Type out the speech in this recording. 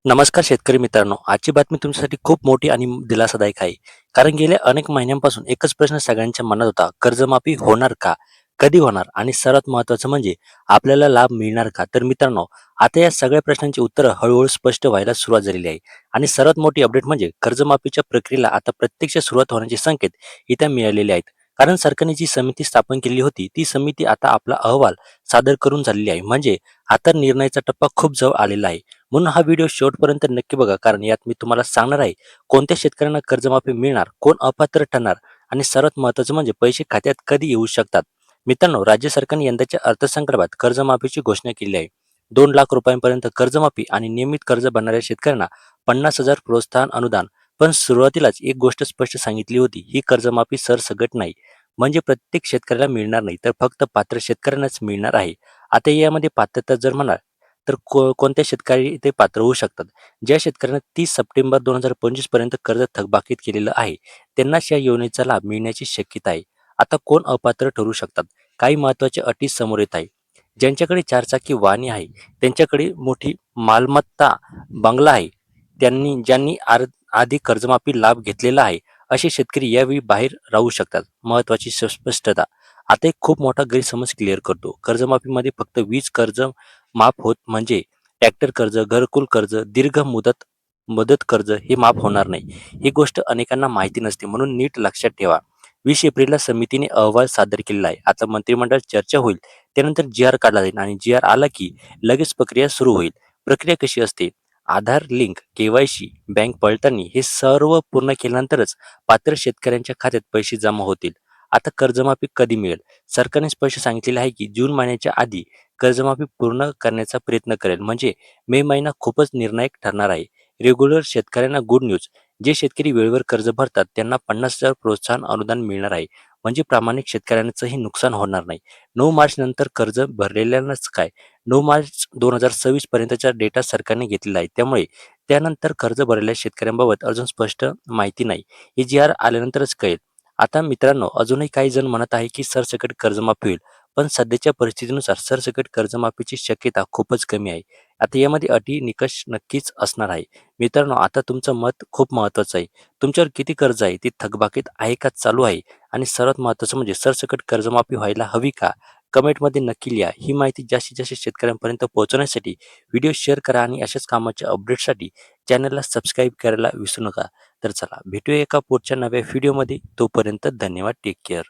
नमस्कार शेतकरी मित्रांनो, आजची बातमी तुमच्यासाठी खूप मोठी आणि दिलासादायक आहे. कारण गेल्या अनेक महिन्यांपासून एकच प्रश्न सगळ्यांच्या मनात होता, कर्जमाफी होणार का? कधी होणार? आणि सर्वात महत्त्वाचं म्हणजे आपल्याला लाभ मिळणार का? तर मित्रांनो, आता या सगळ्या प्रश्नांची उत्तरं हळूहळू स्पष्ट व्हायला सुरुवात झालेली आहे. आणि सर्वात मोठी अपडेट म्हणजे कर्जमाफीच्या प्रक्रियेला आता प्रत्यक्ष सुरुवात होण्याचे संकेत इथं मिळालेले आहेत. कारण सरकारने जी समिती स्थापन केली होती, ती समिती आता आपला अहवाल सादर करून झालेली आहे. म्हणजे आता निर्णयाचा टप्पा खूप जवळ आलेला आहे. म्हणून हा व्हिडिओ शेवटपर्यंत नक्की बघा, कारण यात मी तुम्हाला सांगणार आहे कोणत्या शेतकऱ्यांना कर्जमाफी मिळणार, कोण अपात्र ठरणार आणि सर्वात महत्त्वाचं म्हणजे पैसे खात्यात कधी येऊ शकतात. मित्रांनो, राज्य सरकारने यंदाच्या अर्थसंकल्पात कर्जमाफीची घोषणा केली आहे. 2 लाख रुपयांपर्यंत कर्जमाफी आणि नियमित कर्ज भरणाऱ्या शेतकऱ्यांना 50,000 प्रोत्साहन अनुदान. पण सुरुवातीलाच एक गोष्ट स्पष्ट सांगितली होती, ही कर्जमाफी सरसकट नाही. म्हणजे प्रत्येक शेतकऱ्याला मिळणार नाही, तर फक्त पात्र शेतकऱ्यांनाच मिळणार आहे. आता यामध्ये पात्रता जर म्हणाल तर कोणत्या शेतकरी ते पात्र होऊ शकतात. ज्या शेतकऱ्यांना 30 सप्टेंबर 2025 पर्यंत कर्ज थकबाकीत केलेलं आहे, त्यांनाच या योजनेचा लाभ मिळण्याची शक्यता आहे. आता कोण अपात्र ठरू शकतात? काही महत्त्वाच्या अटी समोर येत आहे. ज्यांच्याकडे चारचाकी वाहने आहे, त्यांच्याकडे मोठी मालमत्ता, बंगला आहे, ज्यांनी आधी कर्जमाफी लाभ घेतलेला आहे, असे शेतकरी यावेळी बाहेर राहू शकतात. महत्त्वाची स्पष्टता. आता एक खूप मोठा गैरसमज क्लिअर करतो. कर्जमाफीमध्ये फक्त वीज कर्ज माफ होत म्हणजे ट्रॅक्टर कर्ज, घरकुल कर्ज, दीर्घ मुदत मुदत कर्ज हे माफ होणार नाही. ही गोष्ट अनेकांना माहिती नसते, म्हणून नीट लक्षात ठेवा. 20 एप्रिलला समितीने अहवाल सादर केलेला आहे. आता मंत्रिमंडळात चर्चा होईल. त्यानंतर जी-आर काढला जाईल आणि जी-आर आला की लगेच प्रक्रिया सुरू होईल. प्रक्रिया कशी असते? आधार लिंक, केवायसी, बँक पडताळणी हे सर्व पूर्ण केल्यानंतरच पात्र शेतकऱ्यांच्या खात्यात पैसे जमा होतील. आता कर्जमाफी कधी मिळेल? सरकारने स्पष्ट सांगितलेले आहे की जून महिन्याच्या आधी कर्जमाफी पूर्ण करण्याचा प्रयत्न करेल. म्हणजे मे महिना खूपच निर्णायक ठरणार आहे. रेग्युलर शेतकऱ्यांना गुड न्यूज. जे शेतकरी वेळेवर कर्ज भरतात त्यांना 50,000 प्रोत्साहन अनुदान मिळणार आहे. म्हणजे प्रामाणिक शेतकऱ्यांचंही नुकसान होणार नाही. 9 मार्च नंतर कर्ज भरलेल्यांनाच काय? 9 मार्च 2026 पर्यंतचा डेटा सरकारने घेतलेला आहे. त्यामुळे त्यानंतर कर्ज भरलेल्या शेतकऱ्यांबाबत अजून स्पष्ट माहिती नाही. हे जी-आर आल्यानंतरच कळेल. आता मित्रांनो, अजूनही काही जण म्हणत आहे की सरसकट कर्जमाफी होईल. पण सध्याच्या परिस्थितीनुसार सरसकट कर्जमाफीची शक्यता खूपच कमी आहे. आता यामध्ये अटी निकष नक्कीच असणार आहे. मित्रांनो, आता तुमचं मत खूप महत्त्वाचं आहे. तुमच्यावर किती कर्ज आहे, ती थकबाकीत आहे का चालू आहे? आणि सर्वात महत्त्वाचं म्हणजे सरसकट कर्जमाफी व्हायला हवी का? कमेंटमध्ये नक्की लिहा. ही माहिती जास्तीत जास्त शेतकऱ्यांपर्यंत पोहोचवण्यासाठी व्हिडिओ शेअर करा आणि अशाच कामाच्या अपडेटसाठी चॅनलला सबस्क्राईब करायला विसरू नका. तर चला, भेटूया एका पुढच्या नव्या व्हिडिओमध्ये. तोपर्यंत धन्यवाद. Take care.